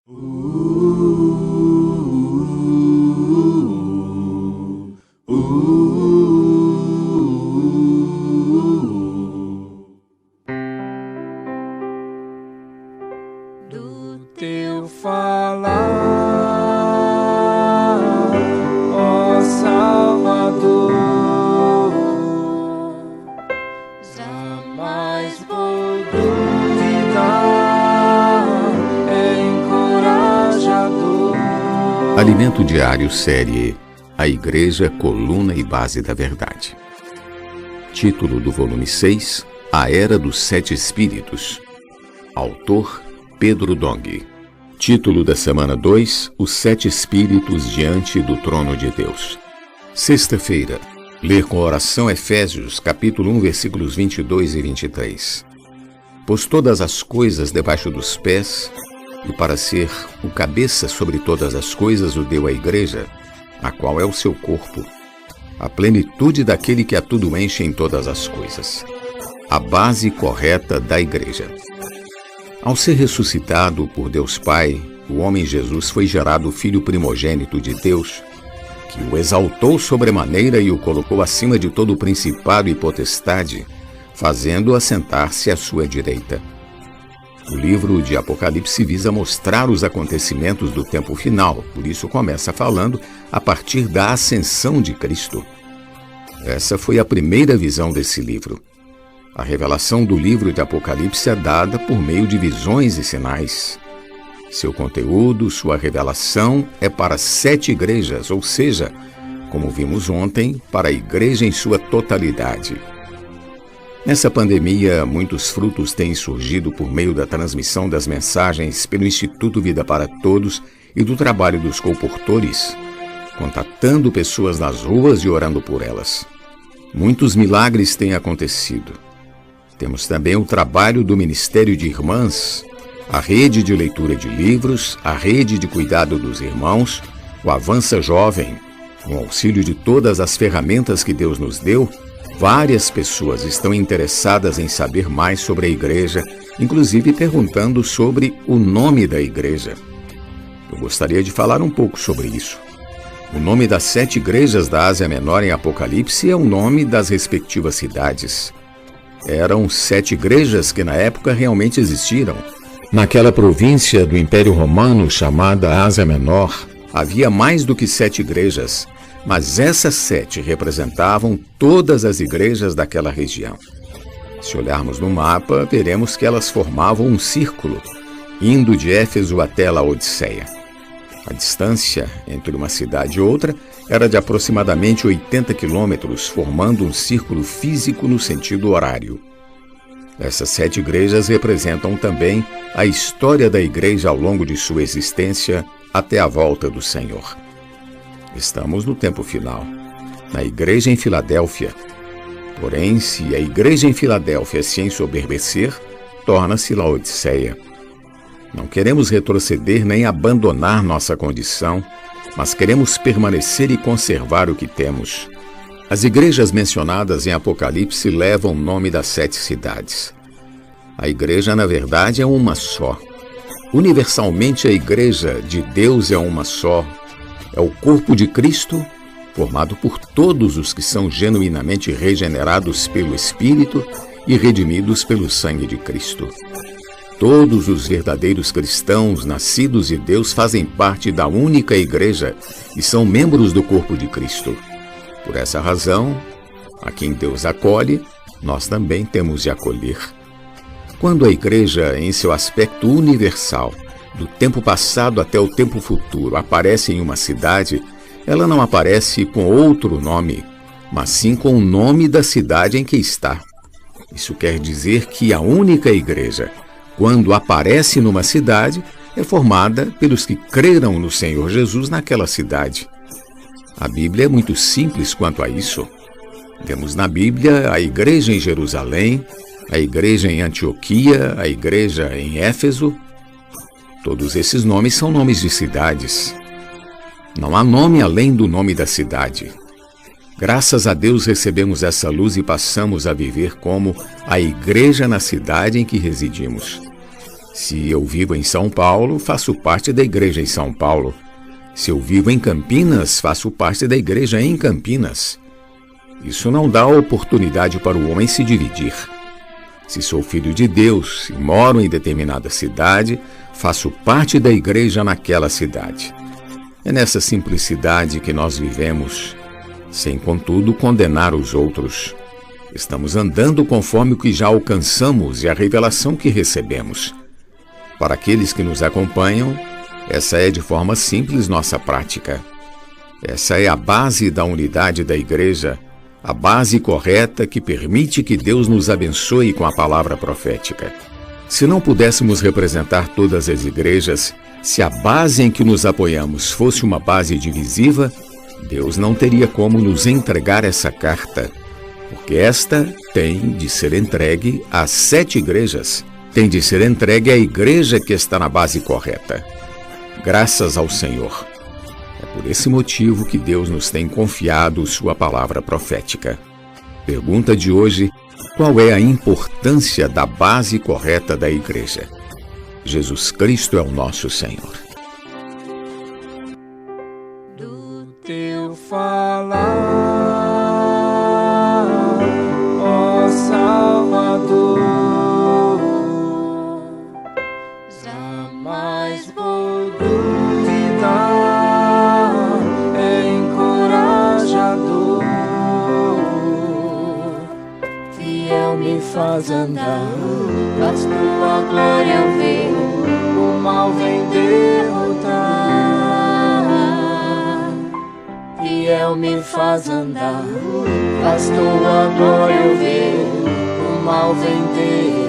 Do teu falar, ó Salvador, jamais vou duvidar, é encorajador. Alimento Diário, série A Igreja, Coluna e Base da Verdade. Título do volume 6, A Era dos Sete Espíritos. Autor, Pedro Dong. Título da semana 2, Os Sete Espíritos diante do Trono de Deus. Sexta-feira, ler com oração Efésios, capítulo 1, versículos 22 e 23. Pôs todas as coisas debaixo dos pés, e para ser o cabeça sobre todas as coisas o deu à igreja, a qual é o seu corpo, a plenitude daquele que a tudo enche em todas as coisas. A base correta da igreja. Ao ser ressuscitado por Deus Pai, o homem Jesus foi gerado filho primogênito de Deus, que o exaltou sobremaneira e o colocou acima de todo o principado e potestade, fazendo-o assentar-se à sua direita. O livro de Apocalipse visa mostrar os acontecimentos do tempo final, por isso começa falando a partir da ascensão de Cristo. Essa foi a primeira visão desse livro. A revelação do livro de Apocalipse é dada por meio de visões e sinais. Seu conteúdo, sua revelação é para 7 igrejas, ou seja, como vimos ontem, para a igreja em sua totalidade. Nessa pandemia, muitos frutos têm surgido por meio da transmissão das mensagens pelo Instituto Vida para Todos e do trabalho dos colportores, contatando pessoas nas ruas e orando por elas. Muitos milagres têm acontecido. Temos também o trabalho do Ministério de Irmãs, a rede de leitura de livros, a rede de cuidado dos irmãos, o Avança Jovem. Com o auxílio de todas as ferramentas que Deus nos deu, várias pessoas estão interessadas em saber mais sobre a igreja, inclusive perguntando sobre o nome da igreja. Eu gostaria de falar um pouco sobre isso. O nome das 7 igrejas da Ásia Menor em Apocalipse é o nome das respectivas cidades. Eram 7 igrejas que na época realmente existiram. Naquela província do Império Romano chamada Ásia Menor, havia mais do que 7 igrejas, mas essas 7 representavam todas as igrejas daquela região. Se olharmos no mapa, veremos que elas formavam um círculo, indo de Éfeso até Laodiceia. A distância entre uma cidade e outra era de aproximadamente 80 quilômetros, formando um círculo físico no sentido horário. Essas 7 igrejas representam também a história da igreja ao longo de sua existência até a volta do Senhor. Estamos no tempo final, na igreja em Filadélfia. Porém, se a igreja em Filadélfia se ensoberbecer, torna-se Laodiceia. Não queremos retroceder nem abandonar nossa condição, mas queremos permanecer e conservar o que temos. As igrejas mencionadas em Apocalipse levam o nome das 7 cidades. A igreja, na verdade, é uma só. Universalmente, a igreja de Deus é uma só. É o corpo de Cristo, formado por todos os que são genuinamente regenerados pelo Espírito e redimidos pelo sangue de Cristo. Todos os verdadeiros cristãos nascidos de Deus fazem parte da única igreja e são membros do corpo de Cristo. Por essa razão, a quem Deus acolhe, nós também temos de acolher. Quando a igreja, em seu aspecto universal, do tempo passado até o tempo futuro, aparece em uma cidade, ela não aparece com outro nome, mas sim com o nome da cidade em que está. Isso quer dizer que a única igreja, quando aparece numa cidade, é formada pelos que creram no Senhor Jesus naquela cidade. A Bíblia é muito simples quanto a isso. Vemos na Bíblia a igreja em Jerusalém, a igreja em Antioquia, a igreja em Éfeso. Todos esses nomes são nomes de cidades. Não há nome além do nome da cidade. Graças a Deus recebemos essa luz e passamos a viver como a igreja na cidade em que residimos. Se eu vivo em São Paulo, faço parte da igreja em São Paulo. Se eu vivo em Campinas, faço parte da igreja em Campinas. Isso não dá oportunidade para o homem se dividir. Se sou filho de Deus e moro em determinada cidade, faço parte da igreja naquela cidade. É nessa simplicidade que nós vivemos, sem, contudo, condenar os outros. Estamos andando conforme o que já alcançamos e a revelação que recebemos. Para aqueles que nos acompanham, essa é de forma simples nossa prática. Essa é a base da unidade da igreja, a base correta que permite que Deus nos abençoe com a palavra profética. Se não pudéssemos representar todas as igrejas, se a base em que nos apoiamos fosse uma base divisiva, Deus não teria como nos entregar essa carta, porque esta tem de ser entregue às 7 igrejas, tem de ser entregue à igreja que está na base correta. Graças ao Senhor. É por esse motivo que Deus nos tem confiado sua palavra profética. Pergunta de hoje: qual é a importância da base correta da igreja? Jesus Cristo é o nosso Senhor. Do teu falar, ó Salvador, jamais vou duvidar, é encorajador, fiel me faz andar, faz tua glória eu ver, o mal vem derrotar. Fiel me faz andar, faz tua glória eu ver, o mal vem derrotar.